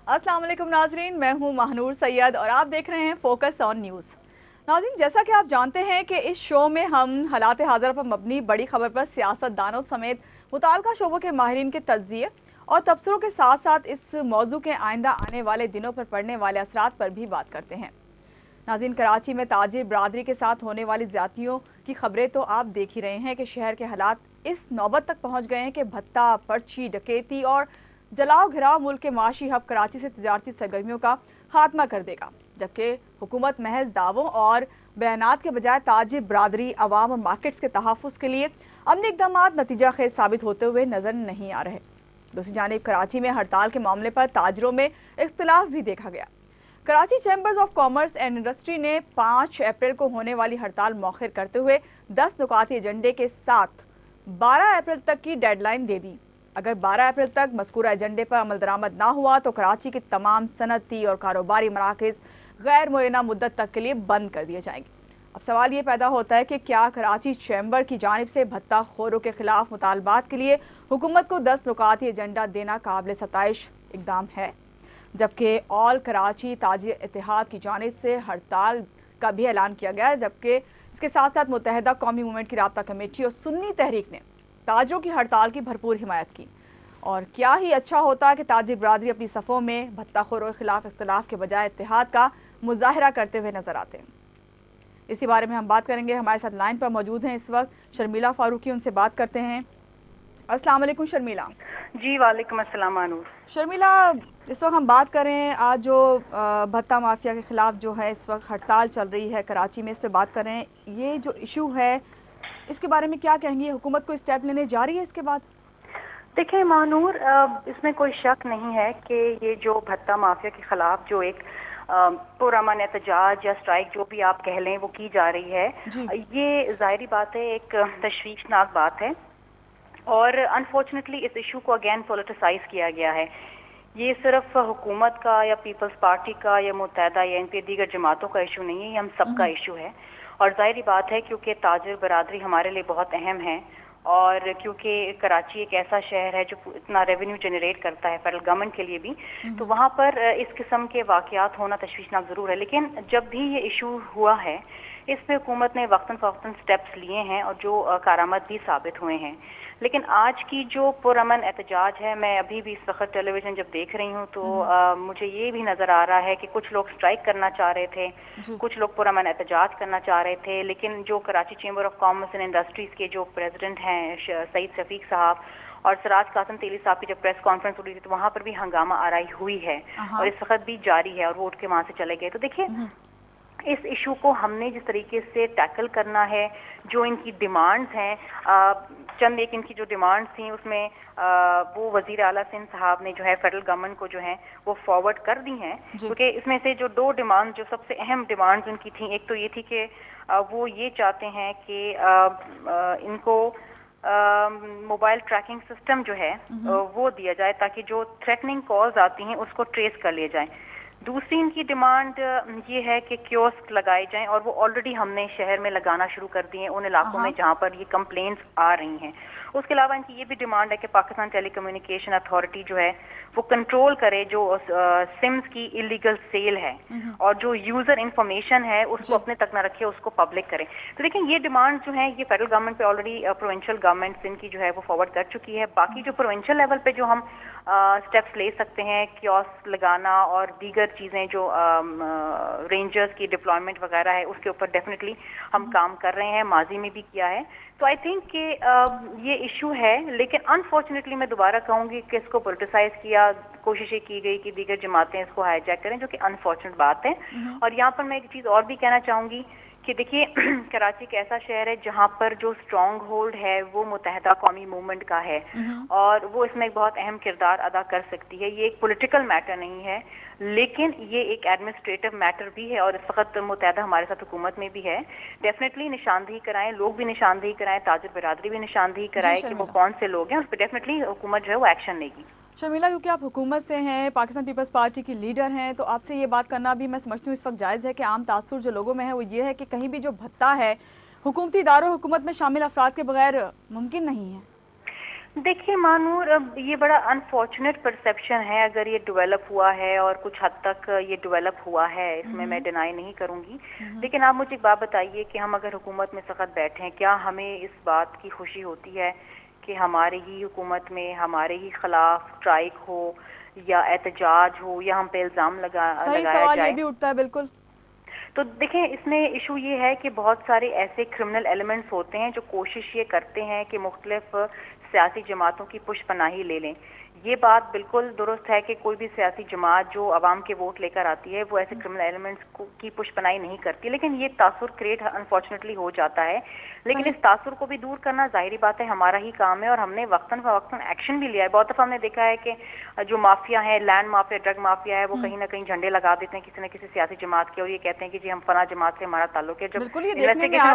अस्सलाम वालेकुम नाजरीन, मैं हूं महानूर सैयद और आप देख रहे हैं फोकस ऑन न्यूज़। नाजरीन, जैसा कि आप जानते हैं कि इस शो में हम हालात हाज़िरा पर मबनी बड़ी खबर पर सियासतदानों समेत मुताल्लिका शोबों के माहिरीन के तज्ज़िये और तबसरों के साथ साथ इस मौजू के आइंदा आने वाले दिनों पर पड़ने वाले असरात पर भी बात करते हैं। नाज़रीन, कराची में ताजिर बरादरी के साथ होने वाली ज़्यादतियों की खबरें तो आप देख ही रहे हैं कि शहर के हालात इस नौबत तक पहुंच गए हैं कि भत्ता, पर्ची, डकैती और जलाओ घिराव मुल्क के माशी हब कराची से तजारती सरगर्मियों का खात्मा कर देगा, जबकि हुकूमत महज दावों और बयानात के बजाय ताजिर बरादरी, अवाम और मार्केट्स के तहफ़्फ़ुज़ के लिए अमली इक़दामात नतीजा खेज साबित होते हुए नजर नहीं आ रहे। दूसरी जानिब कराची में हड़ताल के मामले पर ताजरों में इख्तिलाफ भी देखा गया। Karachi chambers of commerce and industry ने 5 अप्रैल को होने वाली हड़ताल मौखिर करते हुए 10 नुकाती एजेंडे के साथ 12 अप्रैल तक की डेडलाइन दे दी। अगर 12 अप्रैल तक मज़कूरा एजेंडे पर अमल दरामद ना हुआ तो कराची के तमाम सनती और कारोबारी मराकज़ गैर मुअय्यना मुद्दत तक के लिए बंद कर दिए जाएंगे। अब सवाल ये पैदा होता है कि क्या कराची चैम्बर की जानिब से भत्ता खोरों के खिलाफ मुतालबात के लिए हुकूमत को 10 नुकाती एजेंडा देना काबिल सताइश इकदाम है, जबकि ऑल कराची ताजिर इत्तेहाद की जानिब से हड़ताल का भी ऐलान किया गया है, जबकि इसके साथ साथ मुत्तहिदा कौमी मूवमेंट की राब्ता कमेटी और सुन्नी तहरीक ने ताजिरों की हड़ताल की भरपूर हिमायत की। और क्या ही अच्छा होता है कि ताजिर बरादरी अपनी सफ़ों में भत्ताखोरों के खिलाफ इख्तिलाफ के बजाय इत्तेहाद का मुजाहरा करते हुए नजर आते हैं। इसी बारे में हम बात करेंगे। हमारे साथ लाइन पर मौजूद हैं इस वक्त शर्मिला फारूकी, उनसे बात करते हैं। अस्सलाम वालेकुम शर्मिला। जी वालेकुम अस्सलाम मानूर। शर्मिला, इस वक्त हम बात करें आज जो भत्ता माफिया के खिलाफ जो है इस वक्त हड़ताल चल रही है कराची में, इस पर बात करें। ये जो इशू है इसके बारे में क्या कहेंगे? हुकूमत को स्टेप लेने जा रही है इसके बाद? देखिए मानूर, इसमें कोई शक नहीं है कि ये जो भत्ता माफिया के खिलाफ जो एक पुरअमन एहतजाज या स्ट्राइक जो भी आप कह लें वो की जा रही है, ये जाहिर बात है एक तशवीशनाक बात है और अनफॉर्चुनेटली इस इशू को अगेन पॉलिटिसाइज किया गया है। ये सिर्फ हुकूमत का या पीपल्स पार्टी का या मुत्तहिदा या इनके दीगर जमातों का इशू नहीं है, ये हम सबका इशू है। और जाहिर बात है क्योंकि ताजिर बरादरी हमारे लिए बहुत अहम है और क्योंकि कराची एक ऐसा शहर है जो इतना रेवेन्यू जनरेट करता है फेडरल गवर्नमेंट के लिए भी, तो वहाँ पर इस किस्म के वाक़यात होना तशवीशनाक ज़रूर है। लेकिन जब भी ये इशू हुआ है इस पे हुकूमत ने वक्तन फ़वक्तन स्टेप्स लिए हैं और जो कारामद भी साबित हुए हैं। लेकिन आज की जो पुरअमन एहतजाज है, मैं अभी भी इस वक्त टेलीविज़न जब देख रही हूँ तो मुझे ये भी नज़र आ रहा है कि कुछ लोग स्ट्राइक करना चाह रहे थे, कुछ लोग पुरअमन एहतजाज करना चाह रहे थे, लेकिन जो Karachi chamber of commerce and industries के जो प्रेसिडेंट हैं सईद शफीक साहब और सिराज कासिम तेली साहब की जब प्रेस कॉन्फ्रेंस हुई थी तो वहाँ पर भी हंगामा आराई हुई है और इस वक्त भी जारी है और वो उठ के वहाँ से चले गए। तो देखिए इस इशू को हमने जिस तरीके से टैकल करना है, जो इनकी डिमांड्स हैं, चंद एक इनकी जो डिमांड्स थी उसमें वो वजीर आला सिंध साहब ने जो है फेडरल गवर्नमेंट को जो है वो फॉरवर्ड कर दी हैं, क्योंकि इसमें से जो 2 डिमांड जो सबसे अहम डिमांड्स उनकी थी, एक तो ये थी कि वो ये चाहते हैं कि इनको मोबाइल ट्रैकिंग सिस्टम जो है वो दिया जाए ताकि जो थ्रेटनिंग कॉल्स आती हैं उसको ट्रेस कर लिया जाए। दूसरी इनकी डिमांड ये है कि कियोस्क लगाए जाएं और वो ऑलरेडी हमने शहर में लगाना शुरू कर दिए हैं उन इलाकों में जहां पर ये कंप्लेंट्स आ रही हैं। उसके अलावा इनकी ये भी डिमांड है कि पाकिस्तान टेलीकम्युनिकेशन अथॉरिटी जो है वो कंट्रोल करे जो सिम्स की इलीगल सेल है और जो यूजर इंफॉर्मेशन है उसको अपने तक न रखे, उसको पब्लिक करे। तो देखिए ये डिमांड जो है ये फेडरल गवर्नमेंट पे ऑलरेडी प्रोविंशियल गवर्नमेंट इनकी जो है वो फॉरवर्ड कर चुकी है। बाकी जो प्रोविंशियल लेवल पे जो हम स्टेप्स ले सकते हैं, कियोस्क लगाना और दीगर चीज़ें जो रेंजर्स की डिप्लॉयमेंट वगैरह है उसके ऊपर डेफिनेटली हम काम कर रहे हैं, माजी में भी किया है। तो आई थिंक कि ये इशू है, लेकिन अनफॉर्चुनेटली मैं दोबारा कहूँगी कि इसको पॉलिटिसाइज किया, कोशिशें की गई कि दीगर जमातें इसको हाईजैक करें, जो कि अनफॉर्चुनेट बात है। और यहाँ पर मैं एक चीज़ और भी कहना चाहूँगी कि देखिए कराची एक ऐसा शहर है जहाँ पर जो स्ट्रॉन्ग होल्ड है वो मुत्तहिदा कौमी मूवमेंट का है और वो इसमें एक बहुत अहम किरदार अदा कर सकती है। ये एक पॉलिटिकल मैटर नहीं है, लेकिन ये एक एडमिनिस्ट्रेटिव मैटर भी है और इस वक्त मुत्तहिदा हमारे साथ हुकूमत में भी है। डेफिनेटली निशानदेही कराएं, लोग भी निशानदेही कराएं, ताजिर बिरादरी भी निशानदेही कराएं कि वो कौन से लोग हैं, उस पर डेफिनेटली हुकूमत जो है वो एक्शन लेगी। शर्मिला, क्योंकि आप हुकूमत से हैं, पाकिस्तान पीपल्स पार्टी की लीडर हैं, तो आपसे ये बात करना भी मैं समझती हूँ इस वक्त जायज़ है कि आम तासुर जो लोगों में है वो ये है कि कहीं भी जो भत्ता है हुकूमती इदारों हुकूमत में शामिल अफराद के बगैर मुमकिन नहीं है। देखिए मानूर, अब ये बड़ा अनफॉर्चुनेट परसेप्शन है अगर ये डेवलप हुआ है, और कुछ हद तक ये डेवलप हुआ है, इसमें मैं डिनाई नहीं करूंगी। लेकिन आप मुझे एक बात बताइए कि हम अगर हुकूमत में सख्त बैठे हैं, क्या हमें इस बात की खुशी होती है कि हमारी ही हुकूमत में हमारे ही खिलाफ स्ट्राइक हो या एहतजाज हो या हम पे इल्ज़ाम लगाया सवाल जाए? ये भी उठता है, बिल्कुल। तो देखें, इसमें इशू ये है कि बहुत सारे ऐसे क्रिमिनल एलिमेंट्स होते हैं जो कोशिश ये करते हैं कि मुख्तलिफ सियासी जमातों की पुष्पनाही ले लें। ये बात बिल्कुल दुरुस्त है कि कोई भी सियासी जमात जो अवाम के वोट लेकर आती है वो ऐसे क्रिमिनल एलिमेंट्स की पुष्पनाही नहीं करती, लेकिन ये तासुर क्रिएट अनफॉर्चुनेटली हो जाता है। लेकिन इस तासुर को भी दूर करना जाहिर बात है हमारा ही काम है, और हमने वक्तन फवक्तन एक्शन भी लिया है। बहुत दफ़ा हमने देखा है कि जो माफिया है, लैंड माफिया, ड्रग माफिया है, वो कहीं ना कहीं झंडे लगा देते हैं किसी न किसी सियासी जमात के, और ये कहते हैं कि जी हम फला जमात से हमारा ताल्लुक है। जब बिल्कुल, ये देखने में आ